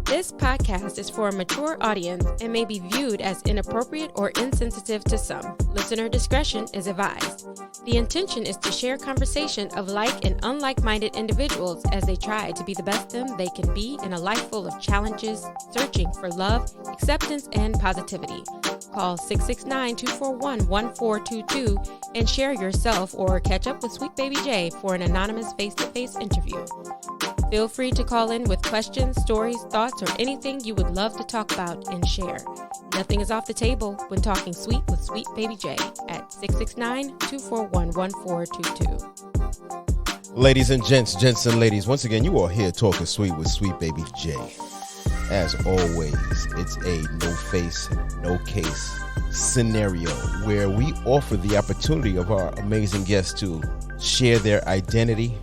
This podcast is for a mature audience and may be viewed as inappropriate or insensitive to some. Listener discretion is advised. The intention is to share conversation of like and unlike-minded individuals as they try to be the best them they can be in a life full of challenges, searching for love, acceptance, and positivity. Call 669-241-1422 and share yourself or catch up with SweetBaby Jay for an anonymous face-to-face interview. Feel free to call in with questions, stories, thoughts, or anything you would love to talk about and share. Nothing is off the table when talking sweet with SweetBaby Jay at 669-241-1422. Ladies and gents and ladies, once again, you are here talking sweet with SweetBaby Jay. As always, it's a no face, no case scenario where we offer the opportunity of our amazing guests to share their identity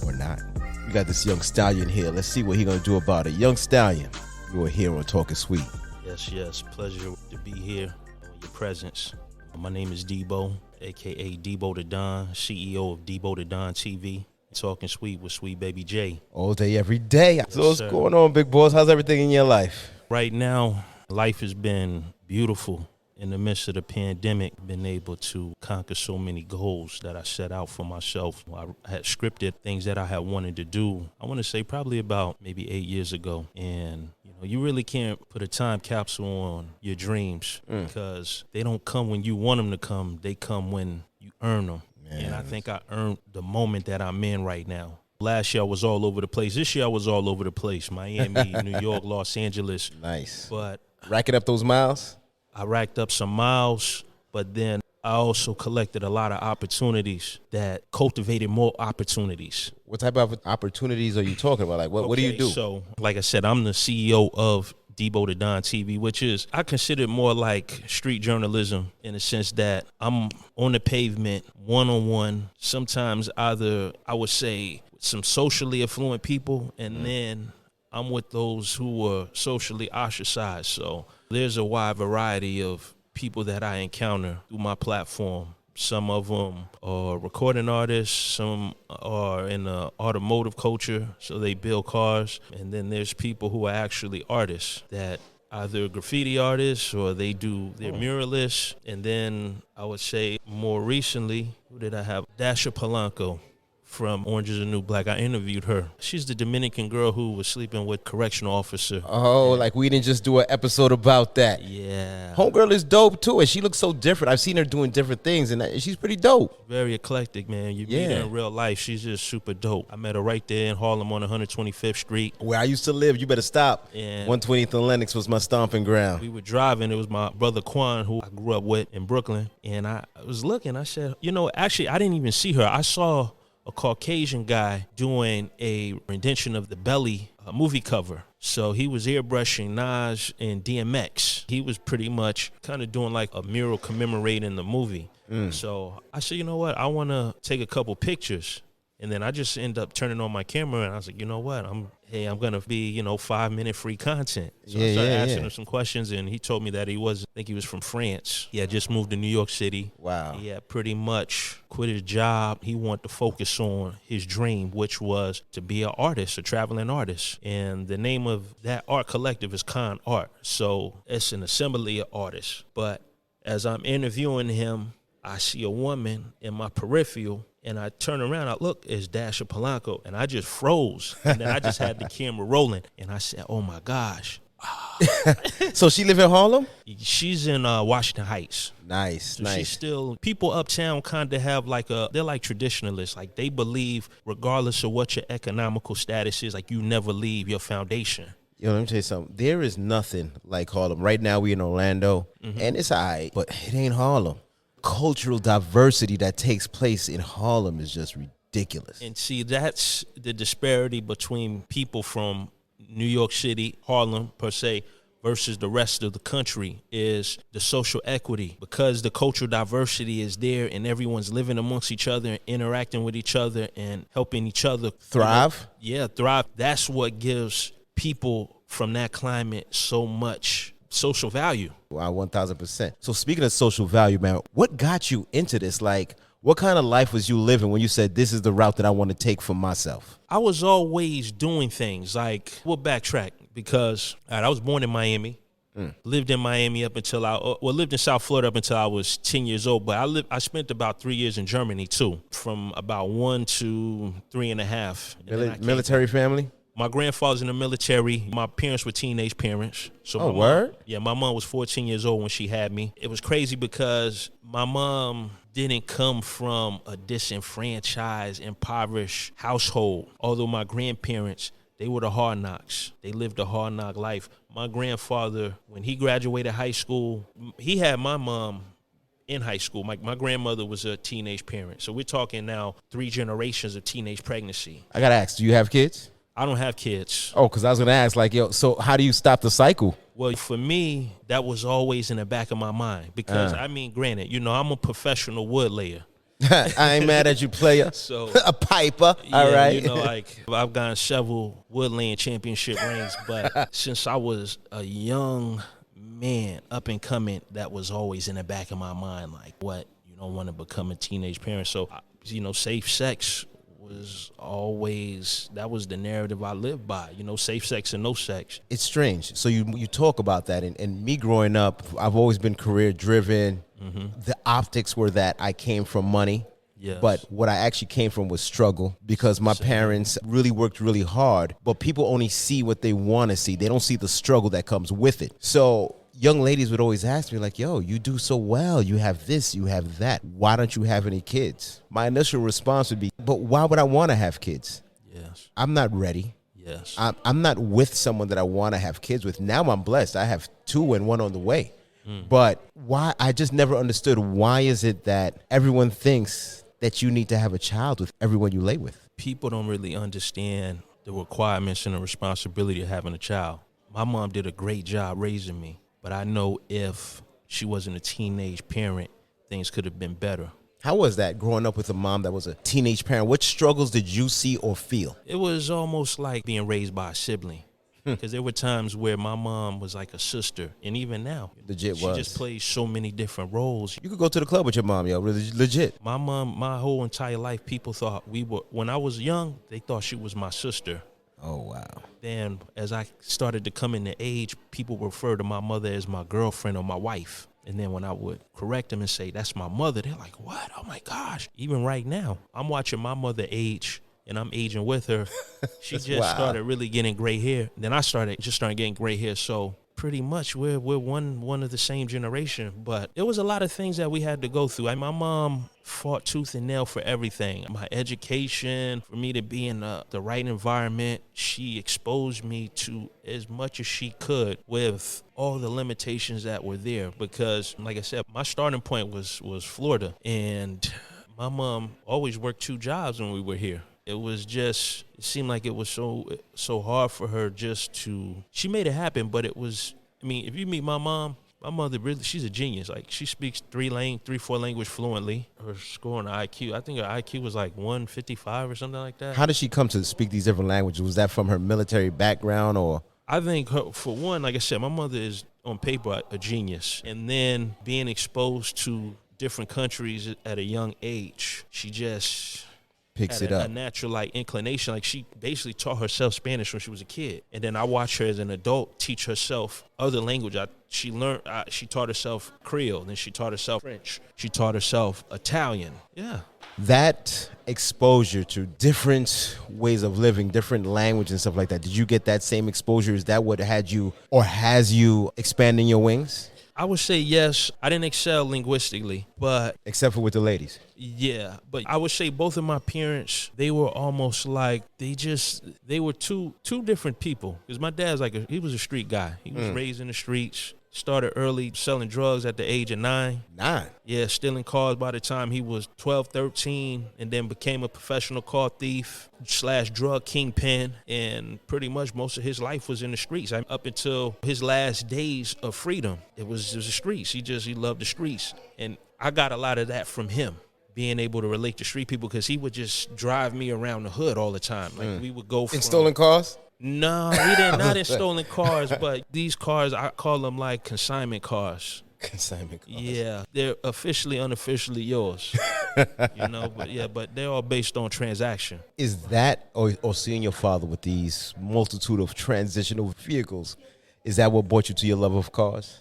or not. We got this young stallion here. Let's see what he's going to do about it. Young stallion, you are here on Talkin Sweet. Yes. Pleasure to be here in your presence. My name is Debo, a.k.a. Debo the Don, CEO of Debo the Don TV. Talkin Sweet with SweetBaby Jay. All day, every day. Yes, so what's sir. going on, big boss? How's everything in your life? Right now, life has been beautiful. In the midst of the pandemic, been able to conquer so many goals that I set out for myself. I had scripted things that I had wanted to do, I want to say probably about maybe 8 years ago. And you really can't put a time capsule on your dreams because they don't come when you want them to come. They come when you earn them. Man. And I think I earned the moment that I'm in right now. Last year I was all over the place. This year I was all over the place. Miami, New York, Los Angeles. Nice. But racking up those miles? I racked up some miles, but then I also collected a lot of opportunities that cultivated more opportunities. What type of opportunities are you talking about? Like, what do you do? So, like I said, I'm the CEO of Debo the Don TV, which is, I consider it more like street journalism in the sense that I'm on the pavement, one-on-one, sometimes either, I would say, some socially affluent people, and then I'm with those who were socially ostracized. So there's a wide variety of people that I encounter through my platform. Some of them are recording artists, some are in the automotive culture, so they build cars. And then there's people who are actually artists that either graffiti artists or they're muralists. And then I would say more recently, who did I have? Dasha Polanco from Orange is the New Black. I interviewed her. She's the Dominican girl who was sleeping with correctional officer. Oh, like we didn't just do an episode about that. Yeah. Homegirl is dope too, and she looks so different. I've seen her doing different things, and she's pretty dope. Very eclectic, man. You meet her in real life, she's just super dope. I met her right there in Harlem on 125th Street. Where I used to live, you better stop. And 120th and Lenox was my stomping ground. we were driving. It was my brother Quan, who I grew up with in Brooklyn. And I was looking. I said, actually, I didn't even see her. I saw a Caucasian guy doing a rendition of the Belly movie cover. So he was airbrushing Nas and DMX. He was pretty much kind of doing like a mural commemorating the movie. So I said, you know what? I want to take a couple pictures. And then I just end up turning on my camera, and I was like, you know what? I'm going to be, 5-minute free content. So I started asking him some questions, and he told me that he was from France. He had just moved to New York City. Wow. He had pretty much quit his job. He wanted to focus on his dream, which was to be an artist, a traveling artist. And the name of that art collective is Con Art. So it's an assembly of artists. But as I'm interviewing him, I see a woman in my peripheral, and I turn around, I look, it's Dasha Polanco, and I just froze. And then I just had the camera rolling, and I said, oh my gosh. So she live in Harlem? She's in Washington Heights. Nice, So nice. she's still, people uptown kind of have they're like traditionalists. Like they believe regardless of what your economical status is, like you never leave your foundation. Let me tell you something. There is nothing like Harlem. Right now we in Orlando, and it's all right, but it ain't Harlem. Cultural diversity that takes place in Harlem is just ridiculous. And see, that's the disparity between people from New York City, Harlem per se, versus the rest of the country is the social equity. Because the cultural diversity is there and everyone's living amongst each other and interacting with each other and helping each other Thrive? Thrive. That's what gives people from that climate so much social value. Wow, 1,000%. So speaking of social value, man, what got you into this? Like, what kind of life was you living when you said, this is the route that I want to take for myself? I was always doing things like, we'll backtrack. because I was born in Miami. Lived in Miami up until lived in South Florida up until I was 10 years old. But I spent about 3 years in Germany too, from about 1 to 3.5. Military family? My grandfather's in the military. My parents were teenage parents. So word? Yeah, my mom was 14 years old when she had me. It was crazy because my mom didn't come from a disenfranchised, impoverished household. Although my grandparents, they were the hard knocks. They lived a hard knock life. My grandfather, when he graduated high school, he had my mom in high school. My grandmother was a teenage parent. So we're talking now 3 generations of teenage pregnancy. I got to ask, do you have kids? I don't have kids. Oh, because I was going to ask, like, yo, so how do you stop the cycle? Well, for me, that was always in the back of my mind because, granted, I'm a professional wood layer. I ain't mad at you, player. So a piper, yeah, all right. I've gotten several woodland championship rings, but since I was a young man, up and coming, that was always in the back of my mind, like, what, you don't want to become a teenage parent. So, safe sex was always, that was the narrative I lived by, safe sex and no sex. It's strange. So you talk about that, and me growing up, I've always been career driven. The optics were that I came from money, yes. But what I actually came from was struggle because my parents really worked really hard, but people only see what they want to see. They don't see the struggle that comes with it. So young ladies would always ask me like, yo, you do so well. You have this, you have that. Why don't you have any kids? My initial response would be, but why would I want to have kids? Yes. I'm not ready. Yes. I'm not with someone that I want to have kids with. Now I'm blessed. I have 2 and 1 on the way. But why? I just never understood, why is it that everyone thinks that you need to have a child with everyone you lay with? People don't really understand the requirements and the responsibility of having a child. My mom did a great job raising me, but I know if she wasn't a teenage parent, things could have been better. How was that growing up with a mom that was a teenage parent? What struggles did you see or feel? It was almost like being raised by a sibling. Because there were times where my mom was like a sister, and even now, Legit she was. just plays so many different roles. You could go to the club with your mom, yo. Legit. My mom, my whole entire life, people thought when I was young, they thought she was my sister. Oh, wow. Then as I started to come into age, people refer to my mother as my girlfriend or my wife. And then when I would correct them and say, that's my mother, they're like, what? Oh, my gosh. Even right now, I'm watching my mother age, and I'm aging with her. She just started really getting gray hair. Then I started getting gray hair. So pretty much we're one of the same generation. But there was a lot of things that we had to go through. My mom fought tooth and nail for everything. My education, for me to be in the right environment, she exposed me to as much as she could with all the limitations that were there. Because, like I said, my starting point was Florida. And my mom always worked 2 jobs when we were here. It seemed like it was so hard for her she made it happen, but it was, if you meet my mother really, she's a genius. Like, she speaks 3-4 language fluently. Her score on IQ, I think her IQ was like 155 or something like that. How did she come to speak these different languages? Was that from her military background or? I think for one, like I said, my mother is on paper a genius. And then being exposed to different countries at a young age, she just picks it up. A natural inclination. Like, she basically taught herself Spanish when she was a kid, and then I watched her as an adult teach herself other language. She taught herself Creole, then she taught herself French. She taught herself Italian. Yeah. That exposure to different ways of living, different language and stuff like that, did you get that same exposure? Is that what had you or has you expanding your wings? I would say yes. I didn't excel linguistically, but except for with the ladies. Yeah, but I would say both of my parents, they were almost like they were two different people. Because my dad's he was a street guy. He was raised in the streets. Started early selling drugs at the age of 9. 9? Yeah, stealing cars by the time he was 12, 13, and then became a professional car thief / drug kingpin. And pretty much most of his life was in the streets. Up until his last days of freedom, it was the streets. He loved the streets. And I got a lot of that from him, being able to relate to street people, because he would just drive me around the hood all the time. Like, we would go from... In stolen cars? No, we did not in stolen cars, but these cars, I call them like consignment cars. Consignment cars. Yeah, they're officially, unofficially yours. But they're all based on transaction. Is that, or seeing your father with these multitude of transitional vehicles, is that what brought you to your love of cars?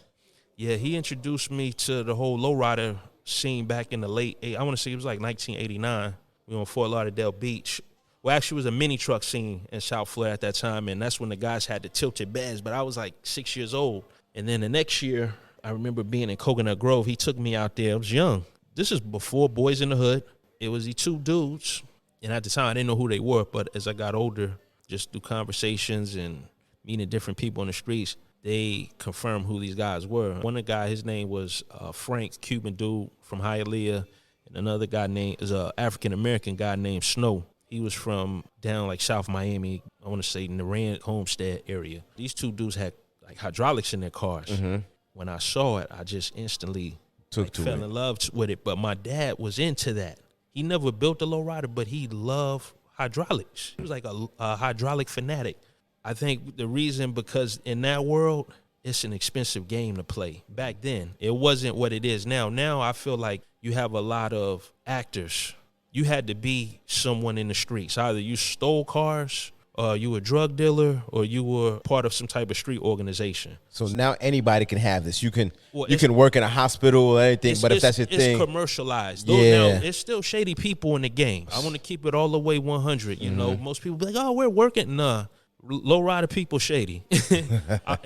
Yeah, he introduced me to the whole lowrider scene back in the I want to say it was like 1989. We were on Fort Lauderdale Beach. Well, actually, it was a mini truck scene in South Florida at that time, and that's when the guys had the tilted beds, but I was like 6 years old. And then the next year, I remember being in Coconut Grove. He took me out there. I was young. This is before Boys in the Hood. It was the two dudes, and at the time, I didn't know who they were, but as I got older, just through conversations and meeting different people on the streets, they confirmed who these guys were. One of the guys, his name was Frank, Cuban dude from Hialeah, and another guy is an African-American guy named Snow. He was from down like South Miami, I want to say Naran, Homestead area. These two dudes had like hydraulics in their cars. Mm-hmm. When I saw it, I just instantly fell in love with it. But my dad was into that. He never built a lowrider, but he loved hydraulics. He was like a hydraulic fanatic. I think the reason, because in that world, it's an expensive game to play. Back then, it wasn't what it is now. Now I feel like you have a lot of actors. You had to be someone in the streets. Either you stole cars, or you were a drug dealer, or you were part of some type of street organization. So now anybody can have this. You can work in a hospital or anything, but if that's your thing. It's commercialized. Now, it's still shady people in the game. I want to keep it all the way 100. You know, most people be like, oh, we're working. Nah, lowrider people shady.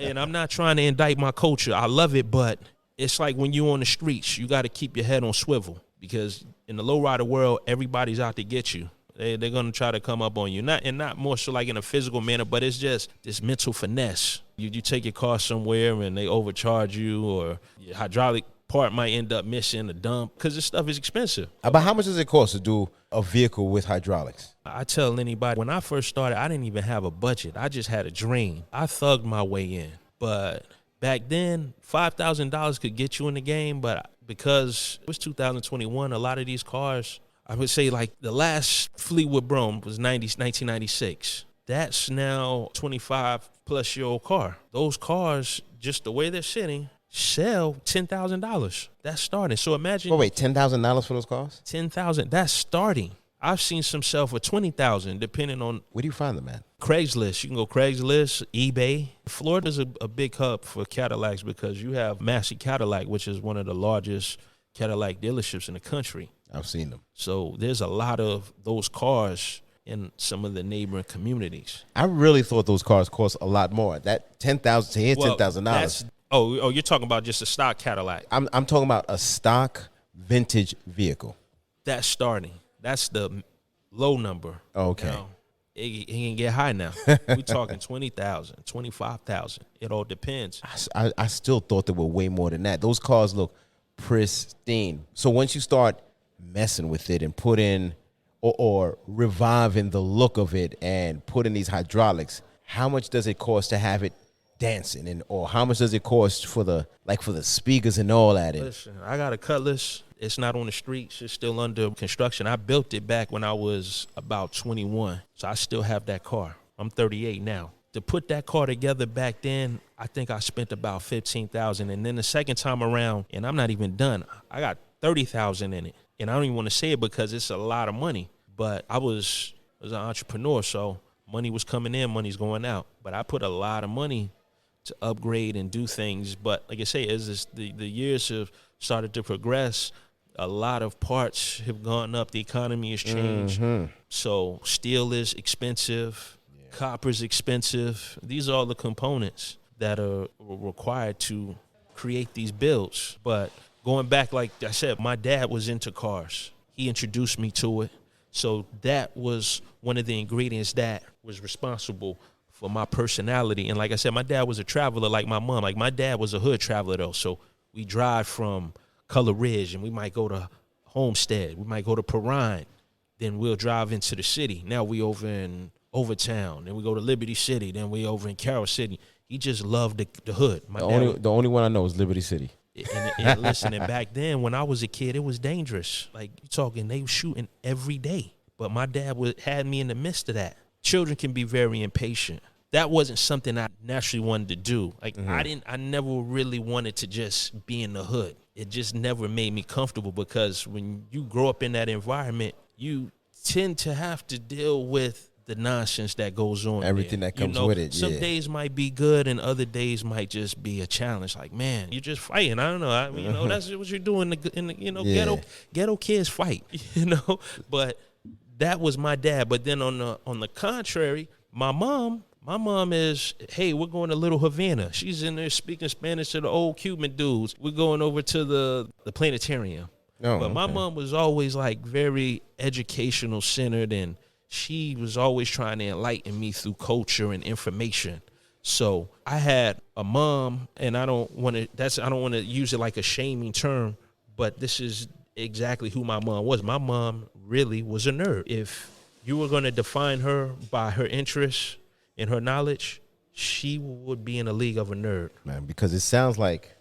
And I'm not trying to indict my culture. I love it, but it's like when you're on the streets, you got to keep your head on swivel, because in the lowrider world, everybody's out to get you. They're going to try to come up on you. Not more so like in a physical manner, but it's just this mental finesse. You take your car somewhere and they overcharge you, or your hydraulic part might end up missing a dump, because this stuff is expensive. About how much does it cost to do a vehicle with hydraulics? I tell anybody, when I first started, I didn't even have a budget. I just had a dream. I thugged my way in. But back then, $5,000 could get you in the game, but because it was 2021, a lot of these cars, I would say like the last Fleetwood Brougham was 1996. That's now 25-plus-year-old car. Those cars, just the way they're sitting, sell $10,000. That's starting. So imagine. Wait, $10,000 for those cars? $10,000. That's starting. I've seen some sell for $20,000, depending on. Where do you find them at? Craigslist. You can go Craigslist, eBay. Florida's a big hub for Cadillacs, because you have Massey Cadillac, which is one of the largest Cadillac dealerships in the country. I've seen them. So there's a lot of those cars in some of the neighboring communities. I really thought those cars cost a lot more. That $10,000 to here, $10,000. Oh, you're talking about just a stock Cadillac. I'm talking about a stock vintage vehicle. That's starting. That's the low number. Okay. Now, it can get high now. We're talking $20,000, $25,000. It all depends. I still thought there were way more than that. Those cars look pristine. So once you start messing with it and put in or reviving the look of it and put in these hydraulics, how much does it cost to have it dancing, and or how much does it cost for the speakers and all that? Listen, I got a Cutlass. It's not on the streets. It's still under construction. I built it back when I was about 21, so I still have that car. I'm 38 now. To put that car together back then, I think I spent about $15,000, and then the second time around, and I'm not even done, I got $30,000 in it. And I don't even want to say it because it's a lot of money. But I was an entrepreneur, so money was coming in, money's going out. But I put a lot of money to upgrade and do things. But like I say, as the years have started to progress, a lot of parts have gone up. The economy has changed. Mm-hmm. So steel is expensive. Yeah. Copper is expensive. These are all the components that are required to create these builds. But going back, like I said, my dad was into cars. He introduced me to it. So that was one of the ingredients that was responsible for my personality. And like I said, my dad was a traveler like my mom. Like my dad was a hood traveler, though. So we drive from Color Ridge, and we might go to Homestead. We might go to Perrine. Then we'll drive into the city. Now we over in Overtown. Then we go to Liberty City. Then we over in Carroll City. He just loved the hood. The only one I know is Liberty City. And listen, and back then when I was a kid, it was dangerous. Like you talking, they were shooting every day. But my dad had me in the midst of that. Children can be very impatient. that wasn't something I naturally wanted to do. Like I never really wanted to just be in the hood. It just never made me comfortable, because when you grow up in that environment, you tend to have to deal with the nonsense that goes on. Everything there. that comes with it. Some days might be good and other days might just be a challenge. Like, man, you're just fighting. I don't know. I mean, that's what you do in the ghetto kids fight, But that was my dad. But then on the contrary, my mom is, hey, we're going to Little Havana. She's in there speaking Spanish to the old Cuban dudes. We're going over to the planetarium. But my mom was always like very educational centered, and she was always trying to enlighten me through culture and information. So I had a mom, and I don't want to use it like a shaming term, but this is exactly who my mom was. My mom really was a nerd. If you were going to define her by her interests and her knowledge, she would be in a league of a nerd. Man, because it sounds like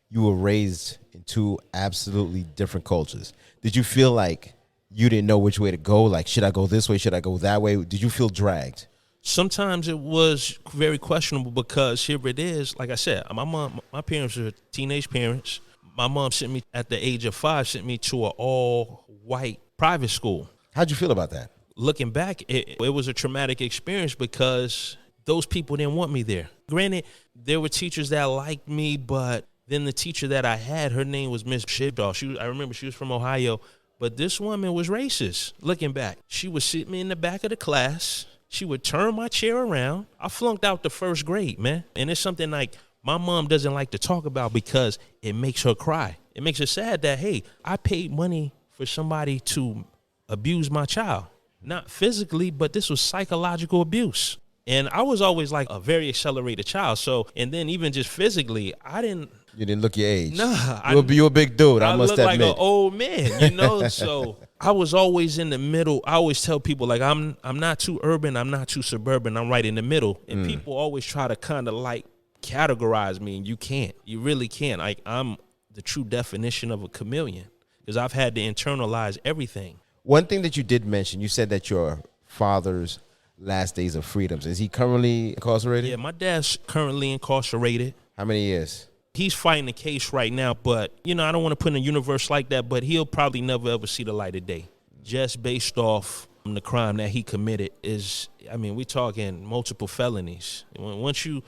you were raised in two absolutely different cultures. Did you feel like you didn't know which way to go? Like, should I go this way? Should I go that way? Did you feel dragged? Sometimes it was very questionable, because here it is. Like I said, my parents were teenage parents. My mom at the age of 5, sent me to an all-white private school. How'd you feel about that? Looking back, it was a traumatic experience, because those people didn't want me there. Granted, there were teachers that liked me, but then the teacher that I had, her name was Miss Shibdaw. I remember she was from Ohio, but this woman was racist. Looking back, she would sit me in the back of the class. She would turn my chair around. I flunked out the first grade, man. And it's something like my mom doesn't like to talk about, because it makes her cry. It makes her sad that, hey, I paid money for somebody to abuse my child. Not physically, but this was psychological abuse. And I was always like a very accelerated child. So, and then even just physically, You didn't look your age. Nah. You're a big dude, I must admit. I look like an old man, So I was always in the middle. I always tell people, like, I'm not too urban, I'm not too suburban, I'm right in the middle. And people always try to kind of like categorize me, and you can't. You really can't. Like, I'm the true definition of a chameleon, because I've had to internalize everything. One thing that you did mention, you said that your father's last days of freedoms. Is he currently incarcerated? Yeah, my dad's currently incarcerated. How many years? He's fighting the case right now, but, I don't want to put in a universe like that, but he'll probably never ever see the light of day, just based off the crime that he committed. We're talking multiple felonies. Once you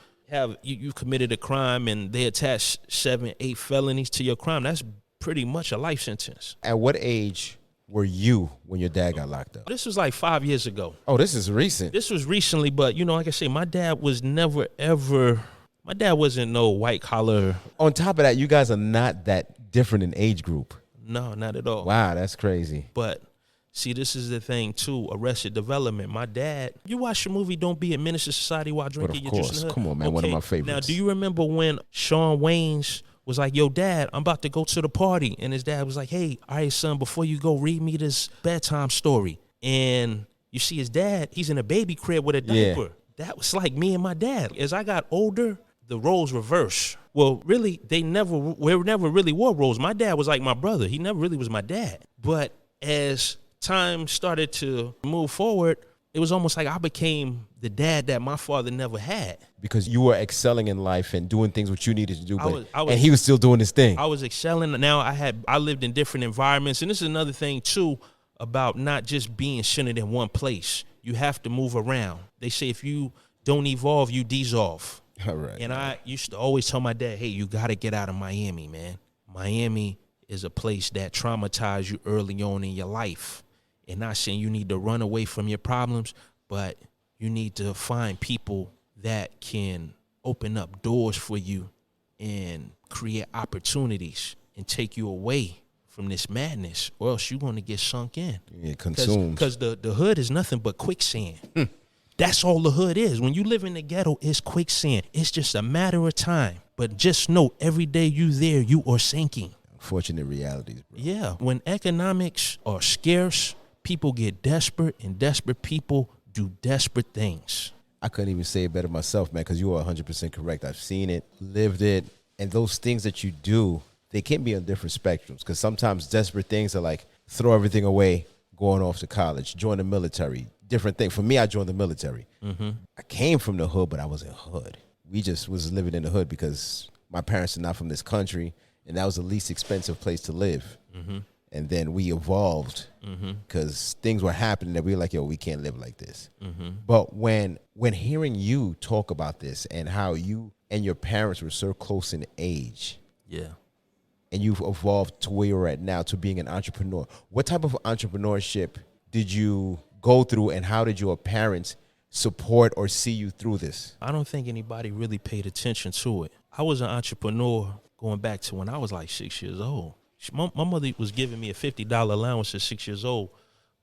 committed a crime and they attach 7, 8 felonies to your crime, that's pretty much a life sentence. At what age were you when your dad got locked up? This was like 5 years ago. Oh, this is recent. This was recently, but, like I say, my dad was never, ever... My dad wasn't no white collar. On top of that, you guys are not that different in age group. No, not at all. Wow, that's crazy. But see, this is the thing too. Arrested Development. My dad. You watch the movie "Don't Be a Menace to Society" while drinking your juice in the hood? Come on, man. Okay. One of my favorites. Now, do you remember when Shawn Wayans was like, "Yo, Dad, I'm about to go to the party," and his dad was like, "Hey, all right, son, before you go, read me this bedtime story." And you see his dad. He's in a baby crib with a diaper. Yeah. That was like me and my dad. As I got older, the roles reversed. Well, really, we never really were roles. My dad was like my brother. He never really was my dad. But as time started to move forward, it was almost like I became the dad that my father never had. Because you were excelling in life and doing things what you needed to do, and he was still doing his thing. I was excelling. Now I lived in different environments, and this is another thing too about not just being centered in one place. You have to move around. They say if you don't evolve, you dissolve. All right. And I used to always tell my dad, hey, you got to get out of Miami, man. Miami is a place that traumatized you early on in your life. And not saying you need to run away from your problems, but you need to find people that can open up doors for you and create opportunities and take you away from this madness, or else you're going to get sunk in. Yeah, consumed. Because the hood is nothing but quicksand. That's all the hood is. When you live in the ghetto, it's quicksand. It's just a matter of time. But just know, every day you there, you are sinking. Unfortunate realities, bro. Yeah. When economics are scarce, people get desperate, and desperate people do desperate things. I couldn't even say it better myself, man, because you are 100% correct. I've seen it, lived it, and those things that you do, they can be on different spectrums, because sometimes desperate things are like throw everything away, going off to college, join the military, different thing. For me, I joined the military. I came from the hood, but I wasn't hood. We just was living in the hood because my parents are not from this country, and that was the least expensive place to live. And then we evolved because things were happening that we were like, yo, we can't live like this. But when hearing you talk about this and how you and your parents were so close in age, and you've evolved to where you're at now to being an entrepreneur, what type of entrepreneurship did you go through, and how did your parents support or see you through this? I don't think anybody really paid attention to it. I was an entrepreneur going back to when I was like 6 years old. My mother was giving me a $50 allowance at 6 years old,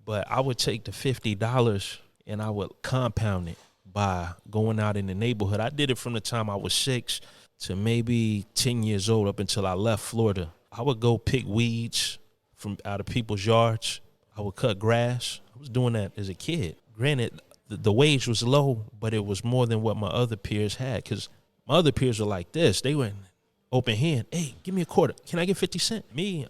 but I would take the $50 and I would compound it by going out in the neighborhood. I did it from the time I was 6 to maybe 10 years old up until I left Florida. I would go pick weeds from out of people's yards. I would cut grass. I was doing that as a kid. Granted, the wage was low, but it was more than what my other peers had, because my other peers were like this. They went open hand. Hey, give me a quarter. Can I get 50 cents? Me,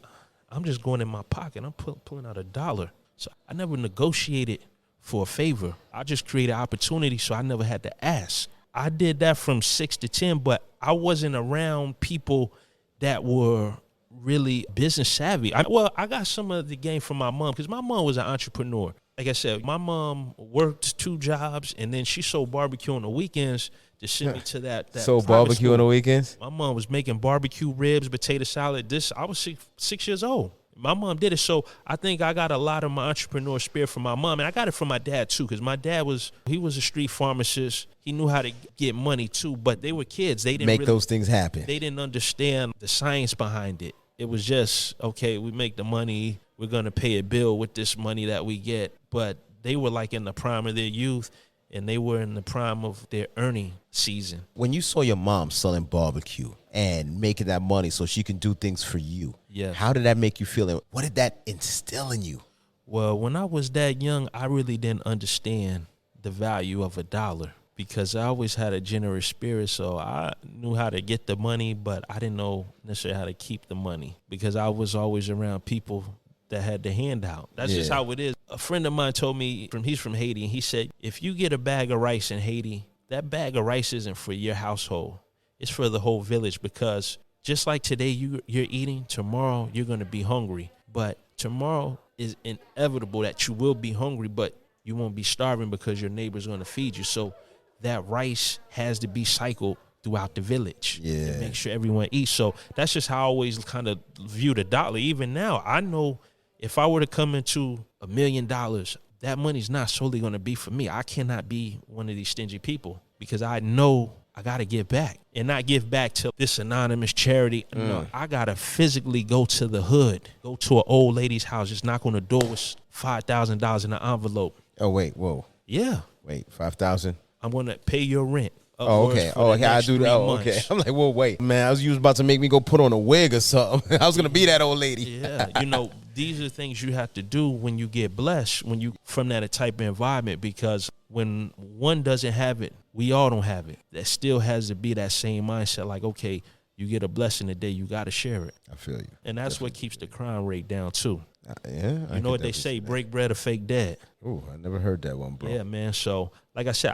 I'm just going in my pocket. I'm pulling out $1. So I never negotiated for a favor. I just created opportunity, so I never had to ask. I did that from 6 to 10, but I wasn't around people that were really business savvy. I got some of the game from my mom, because my mom was an entrepreneur. Like I said, my mom worked 2 jobs, and then she sold barbecue on the weekends to send me to that So barbecue school. on the weekends? My mom was making barbecue ribs, potato salad. I was six years old. My mom did it. So I think I got a lot of my entrepreneur spirit from my mom. And I got it from my dad, too, because my dad was a street pharmacist. He knew how to get money, too. But they were kids. They didn't make those things happen. They didn't understand the science behind it. It was just, okay, we make the money. We're going to pay a bill with this money that we get. But they were like in the prime of their youth, and they were in the prime of their earning season. When you saw your mom selling barbecue and making that money so she can do things for you, how did that make you feel? And what did that instill in you? Well, when I was that young, I really didn't understand the value of $1, because I always had a generous spirit. So I knew how to get the money, but I didn't know necessarily how to keep the money, because I was always around people that had the handout. That's just how it is. A friend of mine told me, he's from Haiti, and he said, if you get a bag of rice in Haiti, that bag of rice isn't for your household. It's for the whole village, because just like today you're eating, tomorrow you're going to be hungry. But tomorrow is inevitable that you will be hungry, but you won't be starving because your neighbor's going to feed you. So that rice has to be cycled throughout the village to make sure everyone eats. So that's just how I always kind of view the dollar. Even now, I know if I were to come into $1 million, that money's not solely going to be for me. I cannot be one of these stingy people, because I know I got to give back, and not give back to this anonymous charity. No, I got to physically go to the hood, go to an old lady's house, just knock on the door with $5,000 in an envelope. Oh, wait, whoa. Yeah. Wait, 5,000? I'm going to pay your rent. Oh, okay. Oh, okay. I do that. Oh, okay. I'm like, well, wait, man. You was about to make me go put on a wig or something. I was gonna be that old lady. Yeah, these are things you have to do when you get blessed, when you from that type of environment, because when one doesn't have it, we all don't have it. That still has to be that same mindset. Like, okay, you get a blessing today, you got to share it. I feel you. And that's what keeps the crime rate down too. Yeah. You know what they say, break bread or fake dead. Oh, I never heard that one, bro. Yeah, man. So, like I said,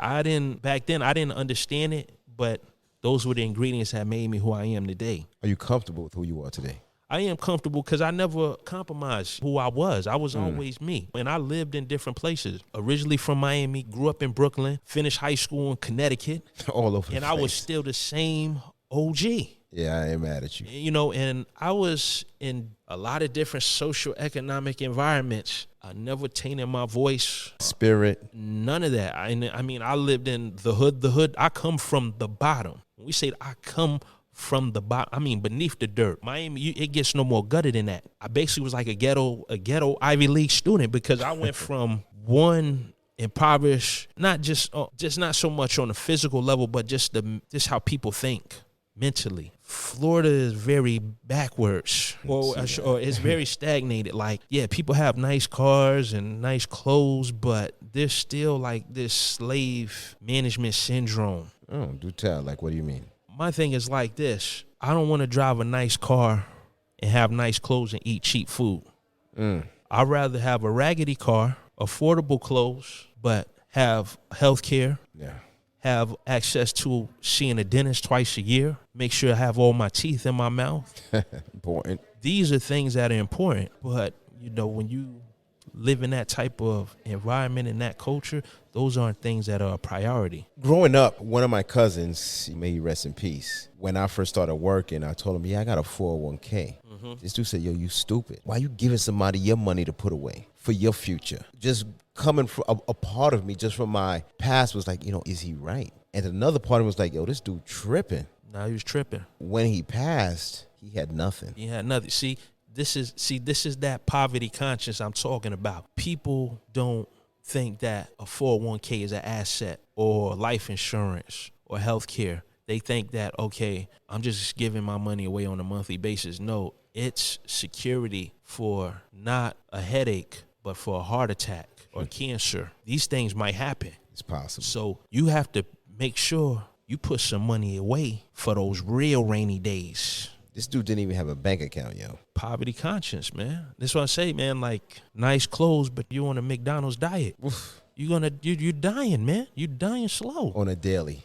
back then I didn't understand it, but those were the ingredients that made me who I am today. Are you comfortable with who you are today? I am comfortable because I never compromised who I was. I was always me. And I lived in different places. Originally from Miami, grew up in Brooklyn, finished high school in Connecticut. All over the place. And I was still the same OG. Yeah, I ain't mad at you. And I was in a lot of different social economic environments. I never tainted my voice. Spirit. None of that. I lived in the hood. I come from the bottom. When we say I come from the bottom, I mean beneath the dirt. Miami, it gets no more gutted than that. I basically was like a ghetto Ivy League student, because I went from one impoverished, not just not so much on a physical level, but just how people think mentally. Florida is very backwards, or it's very stagnated. Like, yeah, people have nice cars and nice clothes, but there's still like this slave management syndrome. Oh, do tell. Like, what do you mean? My thing is like this. I don't want to drive a nice car and have nice clothes and eat cheap food. I'd rather have a raggedy car, affordable clothes, but have health care, Yeah. have access to seeing a dentist twice a year, make sure I have all my teeth in my mouth. Important. These are things that are important. But, when you live in that type of environment and that culture, those aren't things that are a priority. Growing up, one of my cousins, may he rest in peace, when I first started working, I told him, yeah, I got a 401k. This dude said, yo, you stupid. Why you giving somebody your money to put away for your future? Just coming from a part of me, just from my past, was like, is he right? And another part of me was like, yo, this dude tripping. Now he was tripping. When he passed, he had nothing. He had nothing. This is that poverty conscience I'm talking about. People don't think that a 401k is an asset or life insurance or health care. They think that, okay, I'm just giving my money away on a monthly basis. No, it's security for not a headache, but for a heart attack or cancer. These things might happen. It's possible. So you have to make sure you put some money away for those real rainy days. This dude didn't even have a bank account, yo. Poverty conscience, man. That's what I say, man. Like, nice clothes, but you're on a McDonald's diet. Oof. You're dying, man. You're dying slow. On a daily.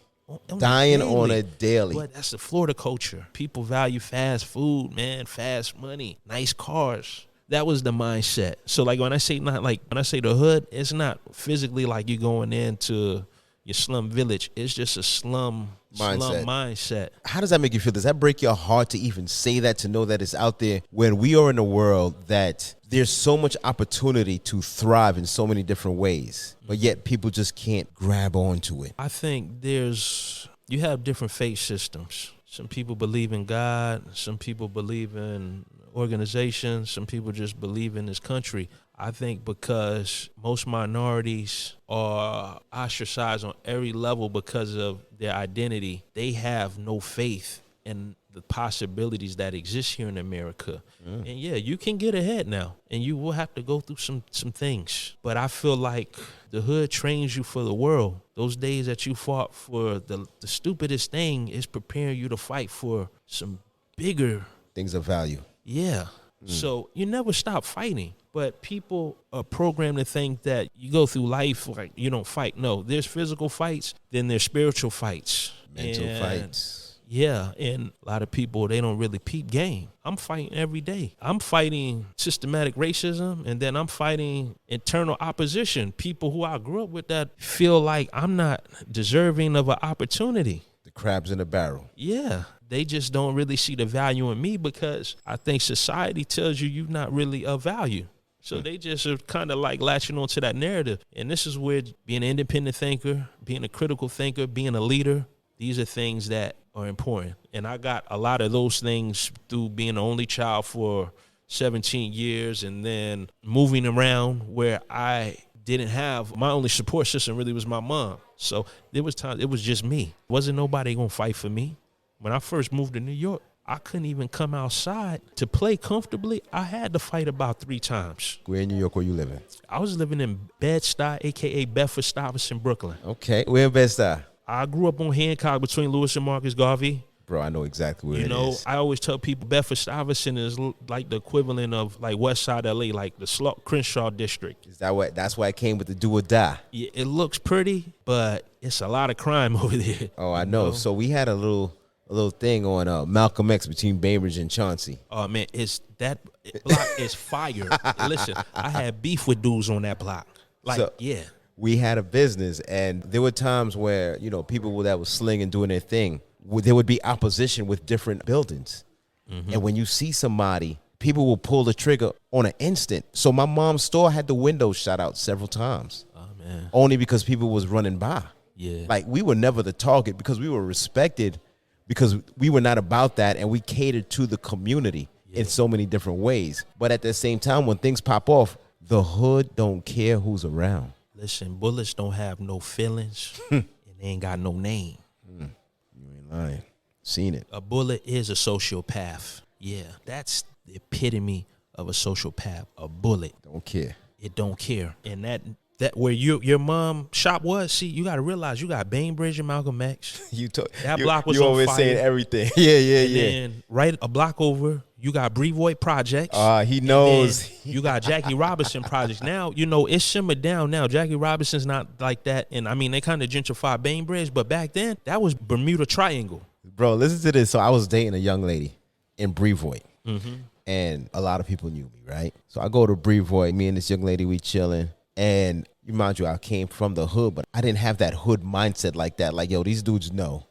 On Dying on a daily. But that's the Florida culture. People value fast food, man, fast money, nice cars. That was the mindset. So like when I say the hood, it's not physically like you going into your slum village. It's just a slum mindset. How does that make you feel? Does that break your heart to even say that, to know that it's out there when we are in a world that there's so much opportunity to thrive in so many different ways, but yet people just can't grab onto it? I think you have different faith systems. Some people believe in God. Some people believe in organizations. Some people just believe in this country. I think because most minorities are ostracized on every level because of their identity, they have no faith in the possibilities that exist here in America. And yeah, you can get ahead now, and you will have to go through some things. But I feel like the hood trains you for the world. Those days that you fought for the stupidest thing is preparing you to fight for some bigger Things of value. Yeah. So you never stop fighting. But people are programmed to think that you go through life like you don't fight. No, there's physical fights, then there's spiritual fights. Mental fights. Yeah, and a lot of people, they don't really peep game. I'm fighting every day. I'm fighting systematic racism, and then I'm fighting internal opposition. People who I grew up with that feel like I'm not deserving of an opportunity. The crabs in the barrel. Yeah. They just don't really see the value in me because I think society tells you you're not really of value. So they just are kind of like latching onto that narrative. And this is where being an independent thinker, being a critical thinker, being a leader, these are things that are important. And I got a lot of those things through being the only child for 17 years and then moving around where I didn't have, my only support system really was my mom. So there was times it was just me. Wasn't nobody going to fight for me. When I first moved to New York, I couldn't even come outside to play comfortably. I had to fight about 3 times. Where in New York were you living? I was living in Bed-Stuy, a.k.a. Bedford-Stuyvesant, Brooklyn. Okay. Where in Bed-Stuy? I grew up on Hancock between Lewis and Marcus Garvey. Bro, I know exactly where it is. I always tell people Bedford-Stuyvesant is like the equivalent of like West Side L.A., like the Crenshaw district. Is that what? That's why it came with the do or die. Yeah, it looks pretty, but it's a lot of crime over there. Oh, I know. So we had a little thing on Malcolm X between Bainbridge and Chauncey. Oh, man, that block is fire. Listen, I had beef with dudes on that block. Yeah. We had a business, and there were times where, people that were slinging, doing their thing, there would be opposition with different buildings. Mm-hmm. And when you see somebody, people will pull the trigger on an instant. So my mom's store had the windows shot out several times. Oh, man. Only because people was running by. Yeah. Like, we were never the target because we were respected, because we were not about that, and we catered to the community in so many different ways. But at the same time, when things pop off, the hood don't care who's around. Listen, bullets don't have no feelings, and they ain't got no name. You ain't lying. Seen it. A bullet is a sociopath. Yeah, that's the epitome of a sociopath. A bullet. Don't care. It don't care. And that where your mom shop was, see, you got to realize you got Bainbridge and Malcolm X. That block was on fire. You always saying everything. Yeah. And right a block over, you got Brevoort Projects. He knows. You got Jackie Robinson Projects. Now, you know, it's simmered down now. Jackie Robinson's not like that. And, I mean, they kind of gentrified Bainbridge. But back then, that was Bermuda Triangle. Bro, listen to this. So I was dating a young lady in Brevoort. Mm-hmm. And a lot of people knew me, right? So I go to Brevoort. Me and this young lady, we chilling. And you mind you, I came from the hood, but I didn't have that hood mindset like that. Like, yo, these dudes know.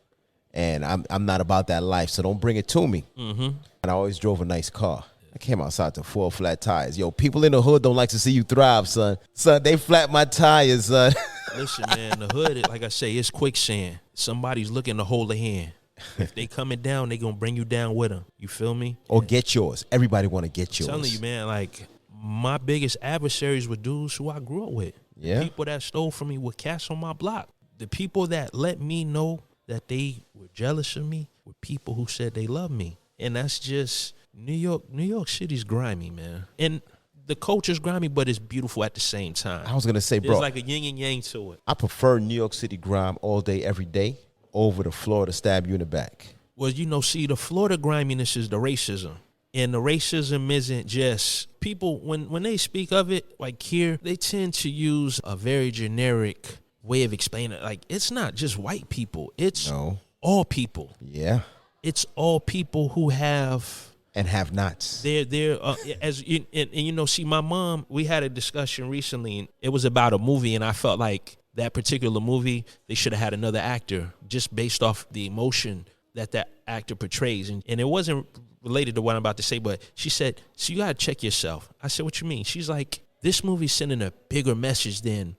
And I'm not about that life, so don't bring it to me. Mm-hmm. And I always drove a nice car. I came outside to 4 flat tires. Yo, people in the hood don't like to see you thrive, son. Son, they flat my tires, son. Listen, man, the hood, like I say, it's quicksand. Somebody's looking to hold a hand. If they coming down, they gonna bring you down with them. You feel me? Or get yours. Everybody want to get yours. I'm telling you, man, like, my biggest adversaries were dudes who I grew up with. Yeah. People that stole from me were cats on my block. The people that let me know that they were jealous of me were people who said they love me. And that's just New York City's grimy, man. And the culture's grimy, but it's beautiful at the same time. I was going to say, bro. There's like a yin and yang to it. I prefer New York City grime all day, every day, over the Florida stab you in the back. Well, you know, see, the Florida griminess is the racism. And the racism isn't just people, when they speak of it, like here, they tend to use a very generic way of explaining it. Like, it's not just white people. It's all people. Yeah. It's all people who have and have nots. They're as and you know, see, my mom, we had a discussion recently, and it was about a movie, and I felt like that particular movie, they should have had another actor just based off the emotion that actor portrays. And it wasn't related to what I'm about to say, but she said, so you got to check yourself. I said, what you mean? She's like, this movie's sending a bigger message than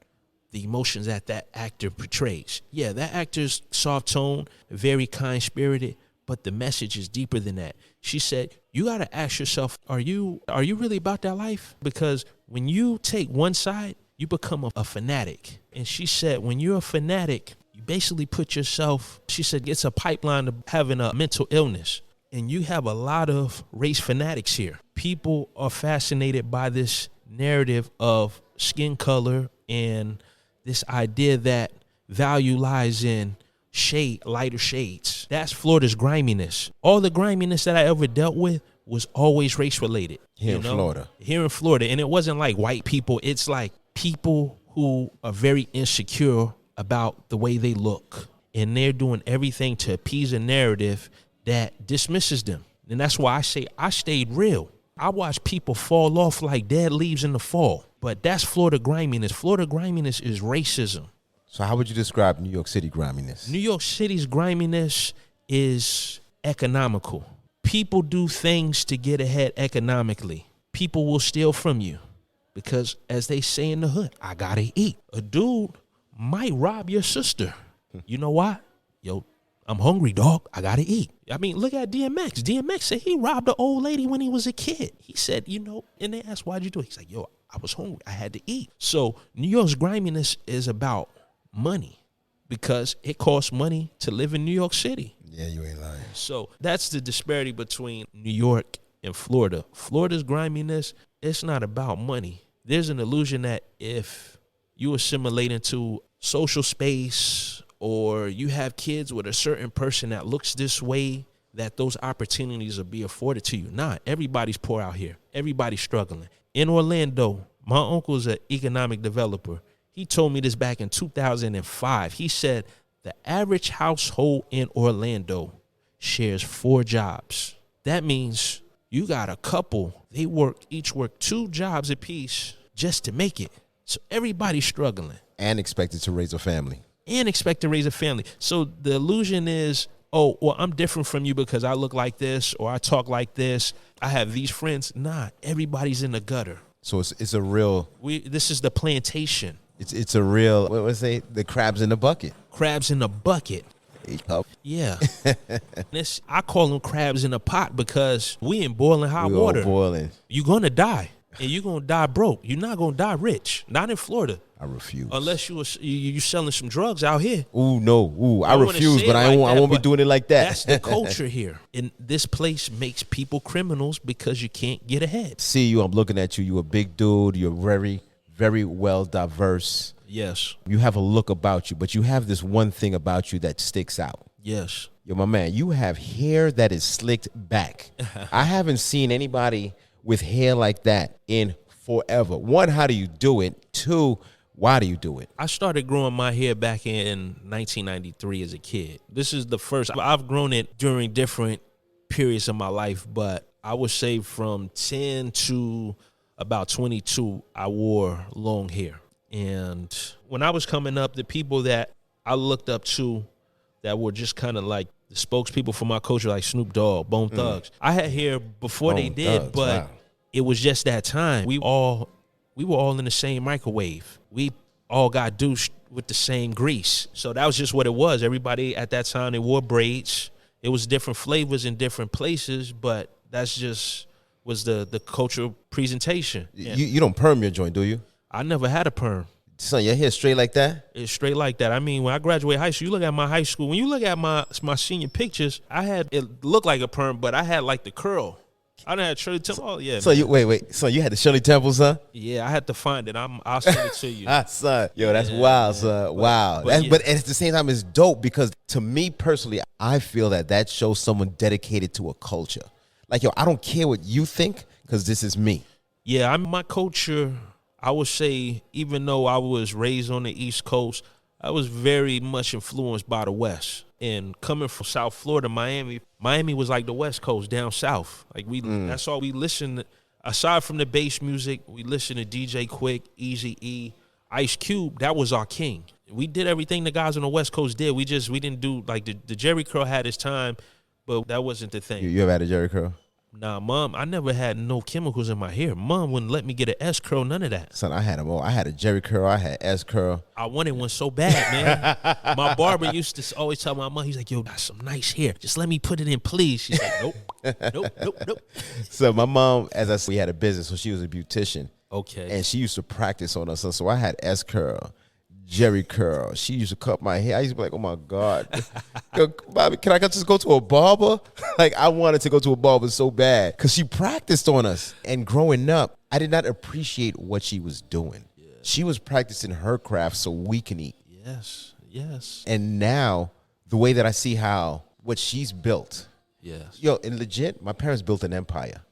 the emotions that actor portrays. Yeah, that actor's soft tone, very kind-spirited, but the message is deeper than that. She said, you got to ask yourself, are you really about that life? Because when you take one side, you become a fanatic. And she said, when you're a fanatic, you basically put yourself, she said, it's a pipeline to having a mental illness. And you have a lot of race fanatics here. People are fascinated by this narrative of skin color and this idea that value lies in shade, lighter shades. That's Florida's griminess. All the griminess that I ever dealt with was always race related. Here in Florida. Here in Florida. And it wasn't like white people. It's like people who are very insecure about the way they look. And they're doing everything to appease a narrative that dismisses them. And that's why I say I stayed real. I watched people fall off like dead leaves in the fall. But that's Florida griminess. Florida griminess is racism. So how would you describe New York City griminess? New York City's griminess is economical. People do things to get ahead economically. People will steal from you because, as they say in the hood, I gotta eat. A dude might rob your sister. You know why? Yo, I'm hungry, dog. I gotta eat. I mean, look at DMX. DMX said he robbed an old lady when he was a kid. He said, you know, and they asked, why'd you do it? He's like, yo, I was hungry. I had to eat. So New York's griminess is about money because it costs money to live in New York City. Yeah, you ain't lying. So that's the disparity between New York and Florida. Florida's griminess, it's not about money. There's an illusion that if you assimilate into social space or you have kids with a certain person that looks this way, that those opportunities will be afforded to you. Nah, everybody's poor out here. Everybody's struggling. In Orlando, my uncle's an economic developer. He told me this back in 2005. He said the average household in Orlando shares 4 jobs. That means you got a couple, they each work 2 jobs apiece just to make it. So everybody's struggling. And expected to raise a family. So the illusion is, oh, well, I'm different from you because I look like this or I talk like this. I have these friends. Nah, everybody's in the gutter. So it's a real. This is the plantation. It's a real, what was it? The crabs in the bucket. Crabs in the bucket. Yep. Yeah. I call them crabs in a pot because we in boiling hot water. Boiling. You're going to die. And you're going to die broke. You're not going to die rich. Not in Florida. I refuse. Unless you selling some drugs out here. Ooh, no. Ooh, I refuse, but I won't be doing it like that. That's the culture here. And this place makes people criminals because you can't get ahead. See you, I'm looking at you. You're a big dude. You're very, very well diverse. Yes. You have a look about you, but you have this one thing about you that sticks out. Yes. Yo, my man, you have hair that is slicked back. I haven't seen anybody with hair like that in forever. One, how do you do it? Two, why do you do it? I started growing my hair back in 1993 as a kid. This is the first. I've grown it during different periods of my life, but I would say from 10 to about 22, I wore long hair. And when I was coming up, the people that I looked up to that were just kind of like the spokespeople for my culture, like Snoop Dogg, Bone Thugs. I had hair before they did, Thugs, but wow. it was just that time. We were all in the same microwave. We all got douched with the same grease. So that was just what it was. Everybody at that time, they wore braids. It was different flavors in different places, but that's just was the cultural presentation. You don't perm your joint, do you? I never had a perm. Son, your hair straight like that? It's straight like that. I mean, when I graduated high school, you look at my high school. When you look at my senior pictures, it looked like a perm, but I had like the curl. I done had Shirley Temple. Oh yeah. So you wait. So you had the Shirley Temple, son? Yeah, I had to find it. I'll send it to you. Son, yo, that's wild, son. Wow. But at the same time, it's dope because to me personally, I feel that shows someone dedicated to a culture. Like, yo, I don't care what you think because this is me. Yeah, my culture, I would say, even though I was raised on the East Coast, I was very much influenced by the West. And coming from South Florida, Miami was like the West Coast down south. Like that's all we listened. Aside from the bass music, we listened to DJ Quick, Eazy-E, Ice Cube. That was our king. We did everything the guys on the West Coast did. We didn't do like the Jerry curl had his time, but that wasn't the thing. You ever had a Jerry curl? Nah, Mom, I never had no chemicals in my hair. Mom wouldn't let me get an S curl, none of that. Son, I had them all. I had a Jerry curl. I had S curl. I wanted one so bad, man. My barber used to always tell my mom, he's like, yo, got some nice hair. Just let me put it in, please. She's like, nope. So my mom, as I said, we had a business, so she was a beautician. Okay. And she used to practice on us. So I had S curl, Jerry curl. She used to cut my hair. I used to be like, oh my God. Yo, Bobby, can I just go to a barber? Like, I wanted to go to a barber so bad because she practiced on us. And growing up, I did not appreciate what she was doing. Yeah. She was practicing her craft so we can eat. Yes. And now, the way that I see what she's built. Yes. Yo, and legit, my parents built an empire.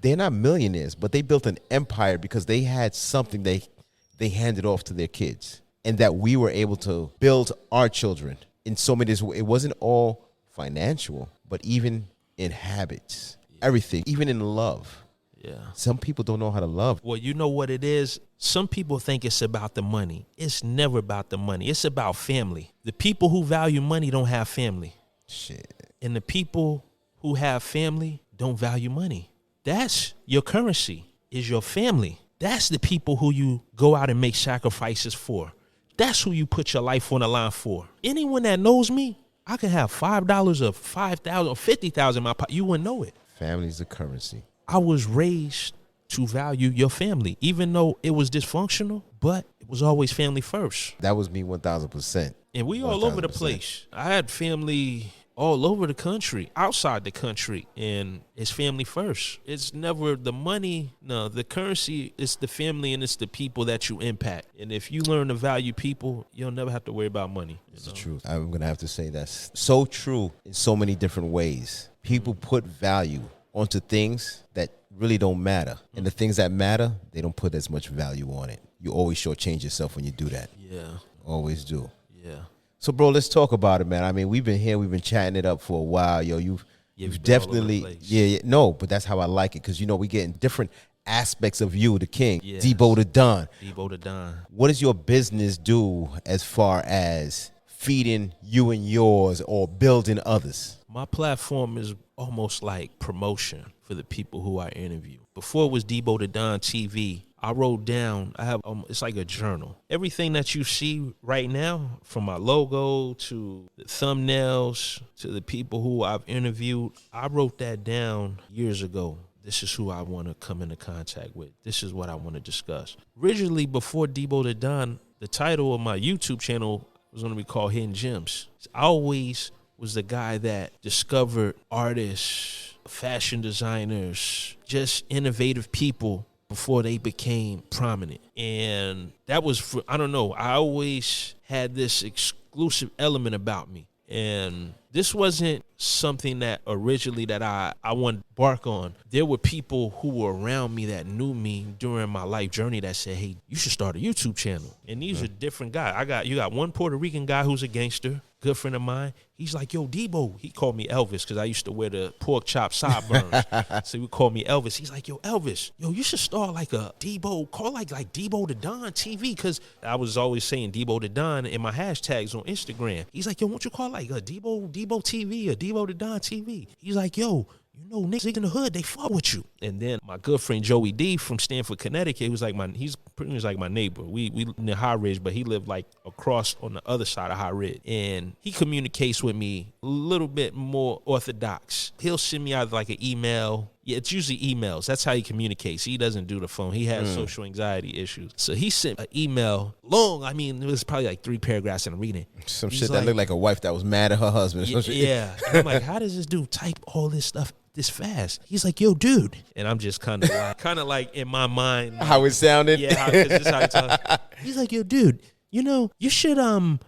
They're not millionaires, but they built an empire because they had something they handed off to their kids. And that we were able to build our children in so many ways. It wasn't all financial, but even in habits, everything, even in love. Yeah. Some people don't know how to love. Well, you know what it is? Some people think it's about the money. It's never about the money. It's about family. The people who value money don't have family. Shit. And the people who have family don't value money. That's your currency, is your family. That's the people who you go out and make sacrifices for. That's who you put your life on the line for. Anyone that knows me, I can have $5 or $5,000 or $50,000 in my pocket. You wouldn't know it. Family's the currency. I was raised to value your family, even though it was dysfunctional, but it was always family first. That was me 1,000%. And we all over the place. I had family all over the country, outside the country, and it's family first. It's never the money. No, the currency is the family and it's the people that you impact. And if you learn to value people, you'll never have to worry about money. It's the truth. I'm going to have to say that's so true in so many different ways. People put value onto things that really don't matter. And the things that matter, they don't put as much value on it. You always shortchange yourself when you do that. Yeah. Always do. Yeah. So, bro, let's talk about it, man. I mean, we've been here. We've been chatting it up for a while. Yo, you've definitely, no, but that's how I like it because, you know, we getting different aspects of you, the king, Yes. Debo the Don. Debo the Don. What does your business do as far as feeding you and yours or building others? My platform is almost like promotion for the people who I interview. Before it was Debo the Don TV, I wrote down, I have, it's like a journal. Everything that you see right now, from my logo to the thumbnails to the people who I've interviewed, I wrote that down years ago. This is who I want to come into contact with. This is what I want to discuss. Originally, before Debo the Don, the title of my YouTube channel was going to be called Hidden Gems. I always was the guy that discovered artists, fashion designers, just innovative people before they became prominent. And that was, I don't know, I always had this exclusive element about me. And this wasn't something that originally that I wanted to bark on. There were people who were around me that knew me during my life journey that said, hey, you should start a YouTube channel. And these are different guys. You got one Puerto Rican guy who's a gangster, good friend of mine. He's like, yo, Debo. He called me Elvis because I used to wear the pork chop sideburns. So he would call me Elvis. He's like, yo, Elvis, yo, you should start like a Debo, call like Debo the Don TV, because I was always saying Debo the Don in my hashtags on Instagram. He's like, yo, won't you call like a Debo TV or Debo the Don TV? He's like, yo, you know, niggas in the hood, they fuck with you. And then my good friend Joey D from Stamford, Connecticut, he's pretty much like my neighbor. We near High Ridge, but he lived like across on the other side of High Ridge. And he communicates with me a little bit more orthodox. He'll send me either like an email. Yeah, it's usually emails. That's how he communicates. He doesn't do the phone. He has social anxiety issues. So he sent an email long. I mean, it was probably like 3 paragraphs and I'm reading it. Some shit that looked like a wife that was mad at her husband. Yeah. And I'm like, how does this dude type all this stuff this fast? He's like, yo, dude. And I'm just kind of like in my mind. How it sounded? Yeah, because this is how he talks. He's like, yo, dude, you know, you should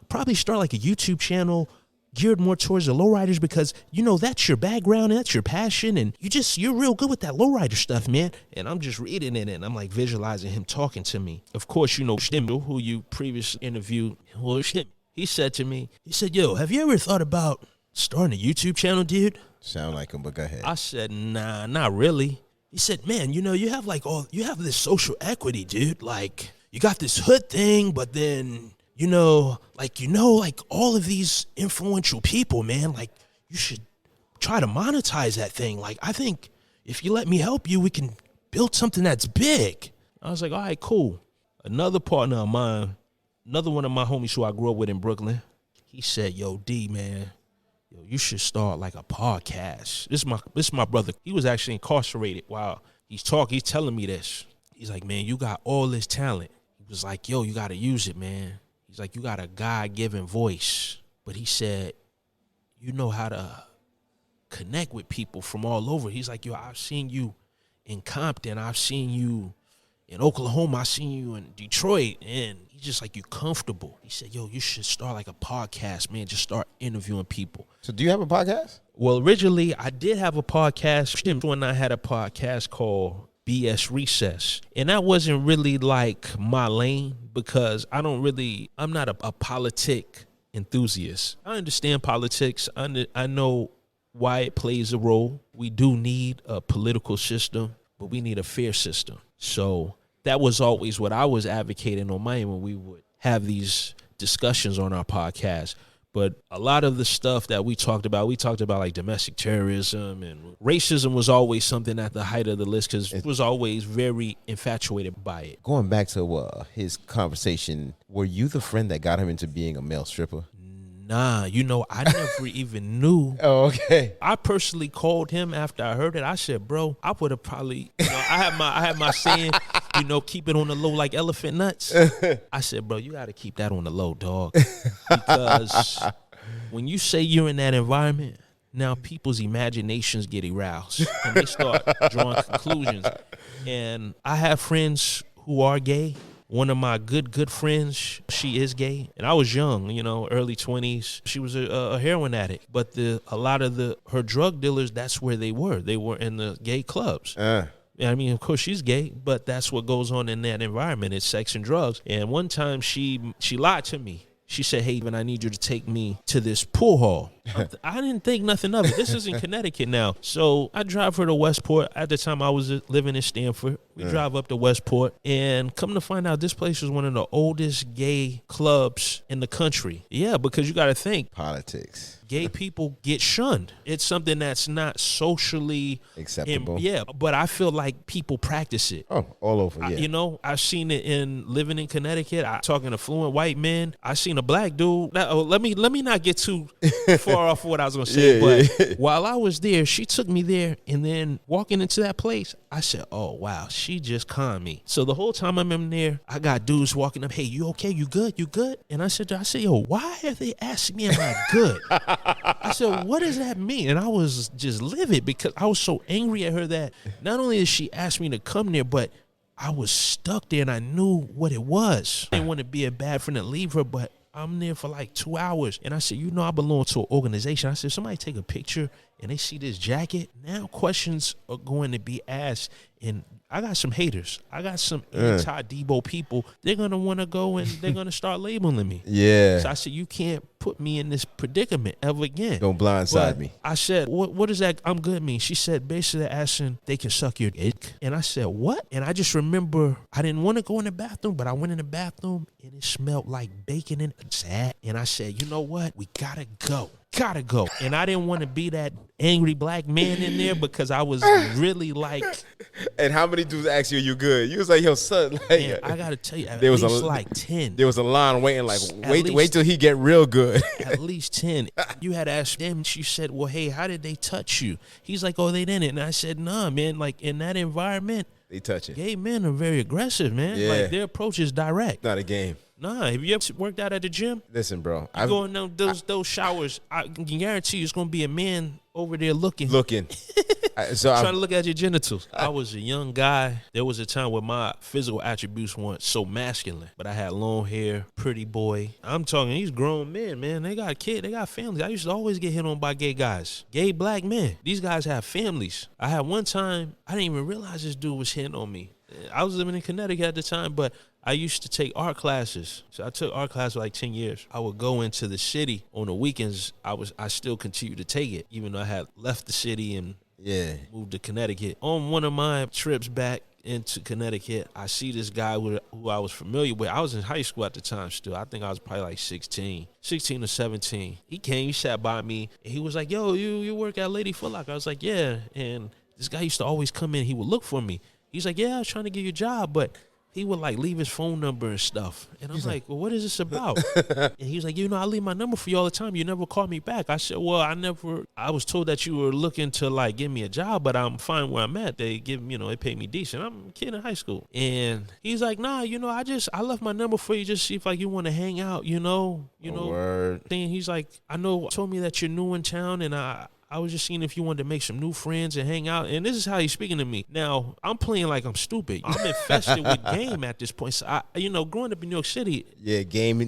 probably start like a YouTube channel geared more towards the lowriders because, you know, that's your background and that's your passion and you're real good with that lowrider stuff, man. And I'm just reading it and I'm like visualizing him talking to me. Of course, you know, Stimble, who you previously interviewed, he said to me, yo, have you ever thought about starting a YouTube channel, dude? Sound like him, but go ahead. I said, nah, not really. He said, man, you know, you have this social equity, dude. Like, you got this hood thing, but then, you know, like all of these influential people, man, like, you should try to monetize that thing. Like, I think if you let me help you, we can build something that's big. I was like, all right, cool. Another partner of mine, another one of my homies who I grew up with in Brooklyn, he said, yo, D, man, you should start like a podcast. This is my brother. He was actually incarcerated while he's telling me this. He's like, man, you got all this talent. He was like, yo, you got to use it, man. He's like, you got a God-given voice. But he said, you know how to connect with people from all over. He's like, yo, I've seen you in Compton. I've seen you in Oklahoma. I've seen you in Detroit. And he's just like, you're comfortable. He said, yo, you should start like a podcast, man. Just start interviewing people. So do you have a podcast? Well, originally, I did have a podcast when I had a podcast called BS Recess. And that wasn't really like my lane because I'm not a politic enthusiast. I understand politics. I know why it plays a role. We do need a political system, but we need a fair system. So that was always what I was advocating on my end when we would have these discussions on our podcast. But a lot of the stuff that we talked about like domestic terrorism and racism was always something at the height of the list because it was always very infatuated by it. Going back to his conversation, were you the friend that got him into being a male stripper? Nah, you know, I never even knew. Oh, okay. I personally called him after I heard it. I said, bro, I would have probably, you know, I had my saying, you know, keep it on the low like elephant nuts. I said, bro, you got to keep that on the low, dog. Because when you say you're in that environment, now people's imaginations get aroused and they start drawing conclusions. And I have friends who are gay. One of my good friends, she is gay. And I was young, you know, early 20s. She was a heroin addict. But a lot of her drug dealers, that's where they were. They were in the gay clubs. I mean, of course, she's gay, but that's what goes on in that environment. It's sex and drugs. And one time she lied to me. She said, hey, I need you to take me to this pool hall. I didn't think nothing of it. This is in Connecticut now. So I drive her to Westport. At the time, I was living in Stamford. We drive up to Westport. And come to find out, this place was one of the oldest gay clubs in the country. Yeah, because you got to think. Politics. Gay people get shunned. It's something that's not socially acceptable. But I feel like people practice it. Oh, all over, yeah. You know, I've seen it in living in Connecticut. Talking to fluent white men. I seen a black dude. Now, let me not get too far off of what I was going to say. But while I was there, she took me there. And then walking into that place, I said, oh, wow, she just conned me. So the whole time I'm in there, I got dudes walking up. Hey, you okay? You good? You good? And I said, yo, why are they asking me am I good? I said, what does that mean? And I was just livid because I was so angry at her that not only did she ask me to come there, but I was stuck there and I knew what it was. I didn't want to be a bad friend and leave her, but I'm there for like 2 hours. And I said, you know, I belong to an organization. I said, somebody take a picture and they see this jacket. Now questions are going to be asked. And I got some haters. I got some anti-Debo people. They're going to want to go and they're going to start labeling me. Yeah. So I said, you can't put me in this predicament ever again. Don't blindside me. I said, what does that I'm good mean? She said, basically asking they can suck your dick. And I said, what? And I just remember I didn't want to go in the bathroom, but I went in the bathroom and it smelled like bacon and sad. And I said, you know what? We gotta go. And I didn't want to be that angry black man in there because I was really like. And how many dudes asked you good? You was like, yo, son. Like, man, I gotta tell you, there was like 10. There was a line waiting, like, wait till he get real good. At least 10. You had to ask them. She said, well, hey, how did they touch you? He's like, oh, they didn't. And I said, nah, man. Like in that environment, they touch it. Gay men are very aggressive, man. Yeah. Like their approach is direct. Not a game. Nah, have you ever worked out at the gym? Listen, bro. You go in those showers, I can guarantee you it's going to be a man over there looking. Trying to look at your genitals. I was a young guy. There was a time where my physical attributes weren't so masculine, but I had long hair, pretty boy. I'm talking, these grown men, man. They got kids, they got families. I used to always get hit on by gay guys. Gay black men. These guys have families. I had one time, I didn't even realize this dude was hitting on me. I was living in Connecticut at the time, but I used to take art classes. So I took art classes for like 10 years. I would go into the city on the weekends. I still continued to take it, even though I had left the city and moved to Connecticut. On one of my trips back into Connecticut, I see this guy who I was familiar with. I was in high school at the time still. I think I was probably like 16 or 17. He came, he sat by me, and he was like, yo, you work at Lady Foot Locker? I was like, yeah. And this guy used to always come in. He would look for me. He's like, yeah, I was trying to get you a job, but he would like leave his phone number and stuff. And I'm like, well, what is this about? And he was like, you know, I leave my number for you all the time. You never call me back. I said, well, I was told that you were looking to like give me a job, but I'm fine where I'm at. They pay me decent. I'm a kid in high school. And he's like, nah, you know, I left my number for you just see if like you want to hang out, you know. Word. And he's like, I know, told me that you're new in town and I was just seeing if you wanted to make some new friends and hang out. And this is how he's speaking to me. Now, I'm playing like I'm stupid. I'm infested with game at this point. So, growing up in New York City. Yeah, game.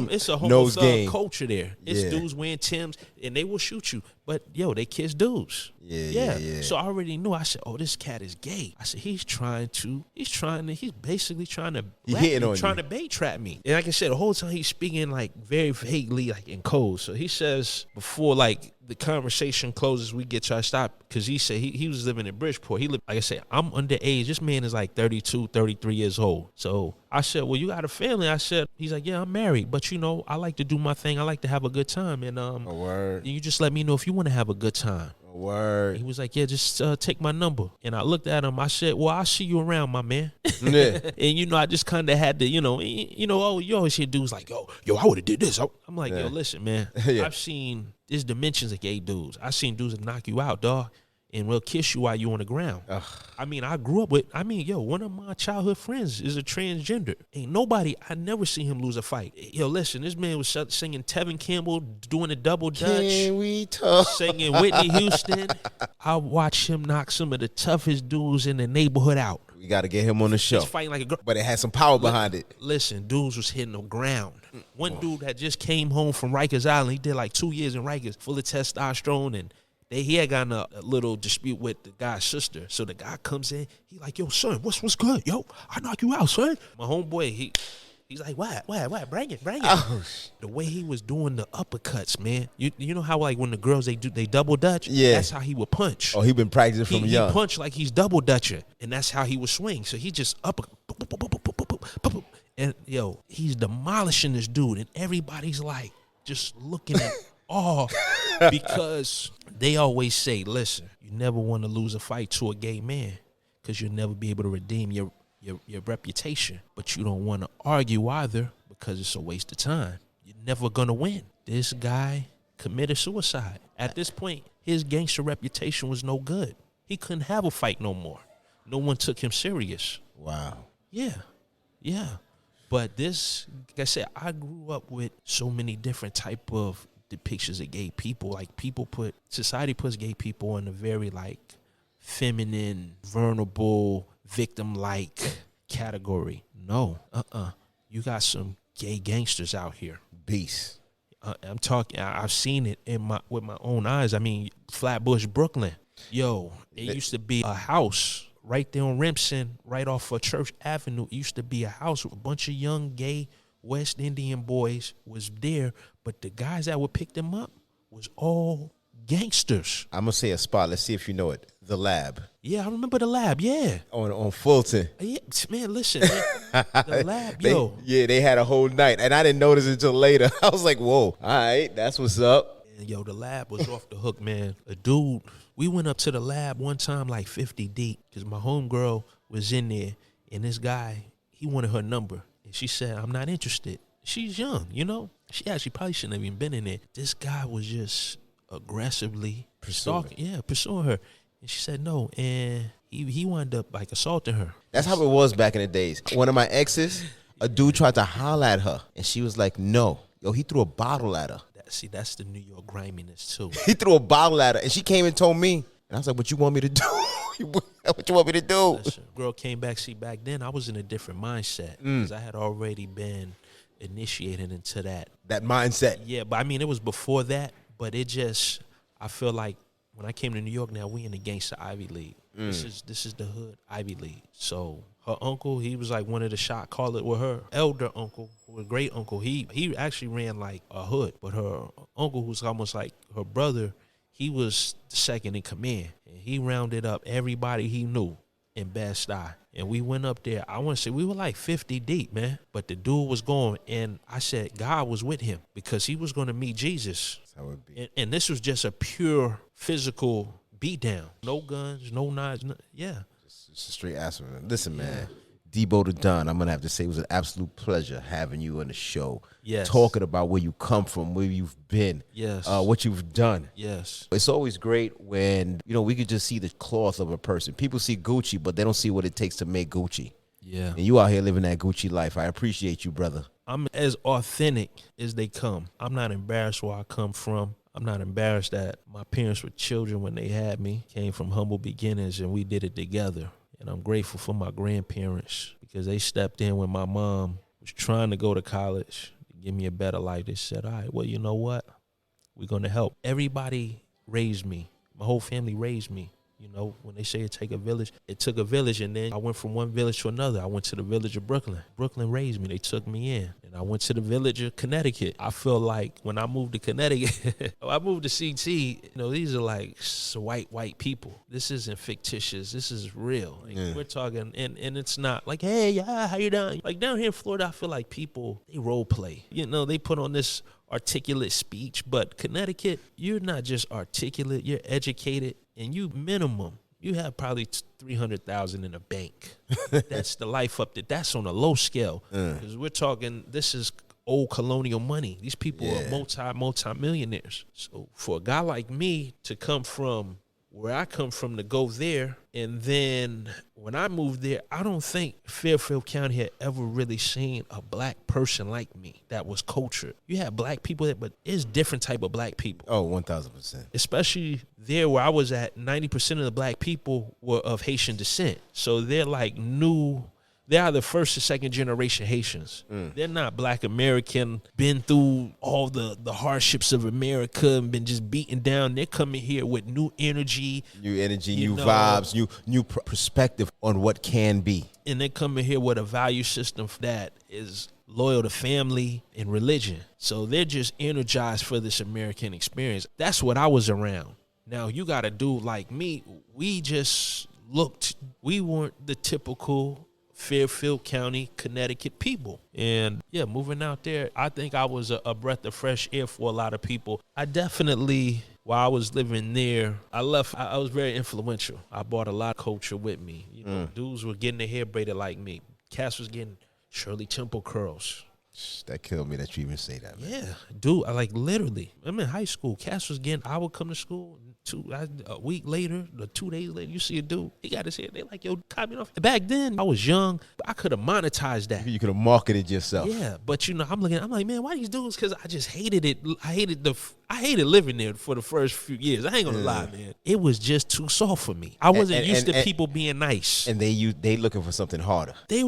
It's a homo thug culture there. It's dudes wearing Timbs, and they will shoot you. But, yo, they kiss dudes. Yeah. So I already knew. I said, oh, this cat is gay. I said, he's basically trying to bait trap me. And like I said, the whole time he's speaking like very vaguely, like in code. So he says before like the conversation closes, we get try to stop because he said he was living in Bridgeport. He lived, like I said, I'm underage. This man is like 32, 33 years old. So I said, well, you got a family? I said, he's like, yeah, I'm married, but you know, I like to do my thing. I like to have a good time, and you just let me know if you want to have a good time. Word. He was like, yeah, just take my number. And I looked at him. I said, well, I'll see you around, my man. Yeah. And, you know, I just kind of had to, you always hear dudes like, yo, I would have did this. I'm like, yo, listen, man. Yeah. I've seen, there's dimensions of gay dudes. I've seen dudes that knock you out, dog, and will kiss you while you on the ground. Ugh. I mean, one of my childhood friends is a transgender. I never seen him lose a fight. Yo, listen, this man was singing Tevin Campbell, doing a double dutch. Can we talk? Singing Whitney Houston. I watched him knock some of the toughest dudes in the neighborhood out. We got to get him on the show. He's fighting like a girl. But it had some power behind it. Listen, dudes was hitting the ground. One dude had just came home from Rikers Island. He did like 2 years in Rikers, full of testosterone, and he had gotten a little dispute with the guy's sister. So the guy comes in. He like, yo, son, what's good? Yo, I knock you out, son. My homeboy, he's like, what? Bring it. Oh. The way he was doing the uppercuts, man. You know how like when the girls, they double dutch? Yeah. That's how he would punch. Oh, he been practicing from young. He punched like he's double dutching. And that's how he would swing. So he just and yo, he's demolishing this dude. And everybody's like just looking at awe. Because they always say, listen, you never want to lose a fight to a gay man because you'll never be able to redeem your reputation. But you don't want to argue either because it's a waste of time. You're never going to win. This guy committed suicide. At this point, his gangster reputation was no good. He couldn't have a fight no more. No one took him serious. Wow. Yeah. But this, like I said, I grew up with so many different type of depictions of gay people. Like society puts gay people in a very like feminine, vulnerable, victim-like category. No, you got some gay gangsters out here. Beast. I'm talking. I've seen it with my own eyes. I mean, Flatbush, Brooklyn. Yo, it used to be a house right there on Remsen, right off of Church Avenue. It used to be a house with a bunch of young gay West Indian boys was there, but the guys that would pick them up was all gangsters. I'm gonna say a spot. Let's see if you know it. The Lab. Yeah, I remember the Lab. Yeah, on Fulton. Yeah, man. Listen, man, the Lab. Yo, they had a whole night, and I didn't notice it until later. I was like, whoa, all right, that's what's up. And yo, the Lab was off the hook, man. A dude. We went up to the Lab one time like 50 deep because my homegirl was in there, and this guy, he wanted her number. And she said, I'm not interested. She's young, you know? She probably shouldn't have even been in there. This guy was just aggressively pursuing her. And she said no, and he wound up like assaulting her. That's how it was back in the days. One of my exes, a dude tried to holler at her, and she was like, no. Yo, he threw a bottle at her. That's the New York griminess, too. He threw a bottle at her, and she came and told me. And I was like, what you want me to do? What you want me to do? Listen, girl came back. See, back then, I was in a different mindset. Because I had already been initiated into that. That mindset. Yeah, but I mean, it was before that. But it just, I feel like when I came to New York now, we in the gangster Ivy League. This is the hood Ivy League. So her uncle, he was like one of the shot caller with her elder uncle, a great uncle. He actually ran like a hood, but her uncle, who's almost like her brother, he was the second in command. And he rounded up everybody he knew in Bed-Stuy. And we went up there. I want to say we were like 50 deep, man. But the dude was going, and I said God was with him because he was going to meet Jesus. That's how it be. And this was just a pure physical beatdown. No guns, no knives. Yeah. It's a straight ass man. Listen, man. Debo the Don, I'm going to have to say it was an absolute pleasure having you on the show. Yes. Talking about where you come from, where you've been. Yes. What you've done. Yes. It's always great when, we could just see the cloth of a person. People see Gucci, but they don't see what it takes to make Gucci. Yeah. And you out here living that Gucci life. I appreciate you, brother. I'm as authentic as they come. I'm not embarrassed where I come from. I'm not embarrassed that my parents were children when they had me, came from humble beginnings, and we did it together. And I'm grateful for my grandparents because they stepped in when my mom was trying to go to college to give me a better life. They said, all right, well, you know what? We're going to help. Everybody raised me. My whole family raised me. You know, when they say it took a village, and then I went from one village to another. I went to the village of Brooklyn. Brooklyn raised me. They took me in. And I went to the village of Connecticut. I feel like when I moved to Connecticut, I moved to CT, these are like white people. This isn't fictitious. This is real. Like, we're talking, and it's not like, hey, yeah, how you doing? Like down here in Florida, I feel like people, they role play. They put on this articulate speech, but Connecticut, you're not just articulate, you're educated, and you have probably 300,000 in the bank. That's the life up there. That's on a low scale because we're talking. This is old colonial money. These people are multi-millionaires. So for a guy like me to come from where I come from to go there, and then when I moved there, I don't think Fairfield County had ever really seen a black person like me that was cultured. You have black people there, but it's different type of black people. Oh, 1,000%. Especially there where I was at, 90% of the black people were of Haitian descent. So they're like they are the first or second generation Haitians. They're not black American, been through all the hardships of America and been just beaten down. They're coming here with new energy. New vibes, new perspective on what can be. And they're coming here with a value system that is loyal to family and religion. So they're just energized for this American experience. That's what I was around. Now you got a dude like me. We weren't the typical Fairfield County, Connecticut people. And yeah, moving out there, I think I was a breath of fresh air for a lot of people. I definitely, while I was living there, I was very influential. I brought a lot of culture with me. Dudes were getting their hair braided like me. Cass was getting Shirley Temple curls. That killed me that you even say that, man. Yeah, dude, literally. I'm in high school. Cass was I would come to school, A week later, or 2 days later, you see a dude, he got his hair. They like, yo, copy it off. Back then, I was young. I could have monetized that. You could have marketed yourself. Yeah, but I'm like, man, why these dudes? Because I just hated it. I hated living there for the first few years. I ain't gonna lie, man. It was just too soft for me. I wasn't used to people being nice. And they looking for something harder. They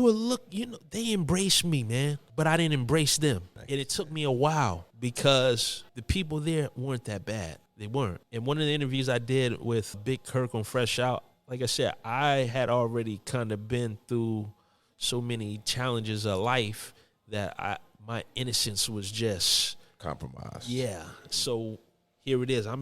they embraced me, man, but I didn't embrace them. Nice. And it took me a while because the people there weren't that bad. They weren't. And one of the interviews I did with Big Kirk on Fresh Out, like I said, I had already kind of been through so many challenges of life that my innocence was just compromised. Yeah. So here it is. I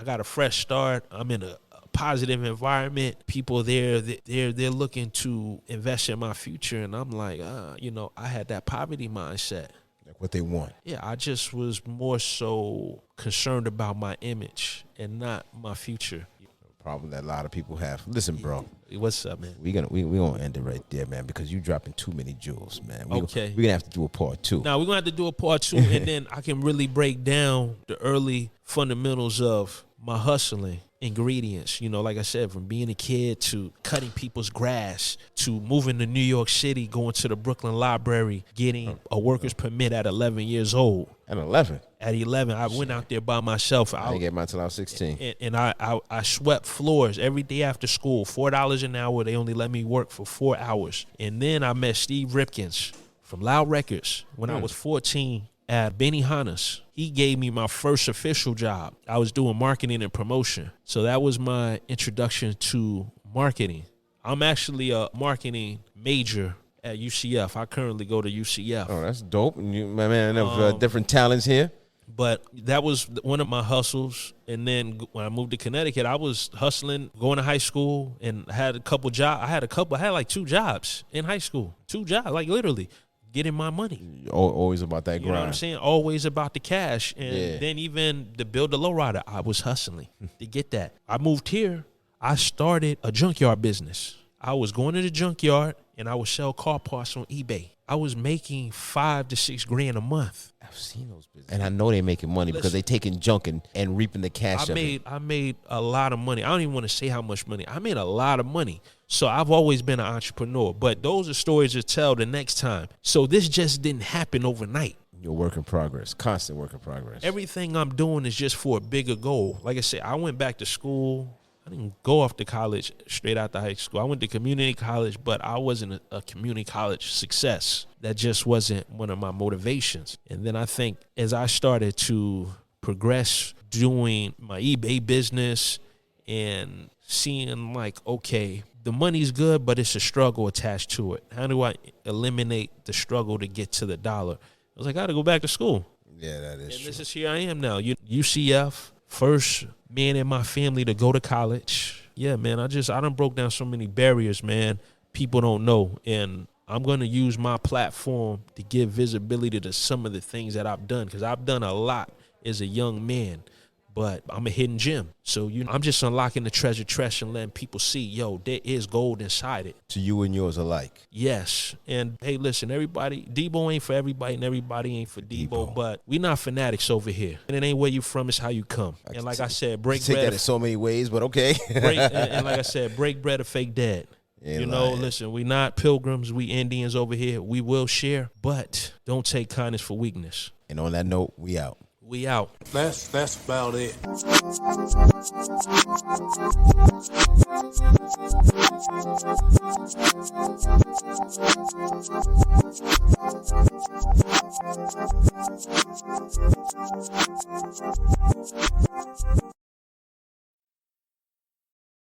got a fresh start. I'm in a positive environment. People there, they're looking to invest in my future, and I'm like, I had that poverty mindset. Like what they want. Yeah, I just was more so concerned about my image and not my future. Problem that a lot of people have. Listen, bro. What's up, man? We gonna end it right there, man, because you dropping too many jewels, man. We're gonna have to do a part 2. Now we're gonna have to do a part 2, and then I can really break down the early fundamentals of my hustling ingredients. Like I said, from being a kid to cutting people's grass to moving to New York City, going to the Brooklyn Library, getting a worker's permit at 11 years old. At 11? At 11, I went out there by myself. I didn't get mine until I was 16. And I swept floors every day after school, $4 an hour. They only let me work for 4 hours. And then I met Steve Ripkins from Loud Records when I was 14 at Benihana's. He gave me my first official job. I was doing marketing and promotion. So that was my introduction to marketing. I'm actually a marketing major at UCF. I currently go to UCF. Oh, that's dope. You, my man, have different talents here. But that was one of my hustles. And then when I moved to Connecticut, I was hustling, going to high school, and had a couple jobs. I had like 2 jobs in high school. 2 jobs, like literally. Getting my money. Always about that grind. You know what I'm saying? Always about the cash. And then even to build the lowrider, I was hustling to get that. I moved here. I started a junkyard business. I was going to the junkyard and I would sell car parts on eBay. I was making $5 to $6 grand a month. I've seen those businesses. And I know they're making money because they taking junk and reaping the cash. I made a lot of money. I don't even want to say how much money. I made a lot of money. So I've always been an entrepreneur. But those are stories to tell the next time. So this just didn't happen overnight. Your work in progress, constant work in progress. Everything I'm doing is just for a bigger goal. Like I said, I went back to school. I didn't go off to college straight out of high school. I went to community college, but I wasn't a community college success. That just wasn't one of my motivations. And then I think as I started to progress doing my eBay business and seeing like, okay, the money's good, but it's a struggle attached to it. How do I eliminate the struggle to get to the dollar? I was like, I got to go back to school. Yeah, that is true. This is here I am now. UCF, first man in my family to go to college. Yeah, man, I done broke down so many barriers, man. People don't know. And I'm going to use my platform to give visibility to some of the things that I've done, because I've done a lot as a young man, but I'm a hidden gem. So, I'm just unlocking the treasure chest and letting people see, yo, there is gold inside it. To you and yours alike. Yes. And hey, listen, everybody, Debo ain't for everybody and everybody ain't for Debo, but we not fanatics over here. And it ain't where you from, it's how you come. And like I said, break bread. Take that in so many ways, but okay. and like I said, break bread or fake dead. Listen, we not pilgrims, we Indians over here. We will share, but don't take kindness for weakness. And on that note, we out. We out. That's about it.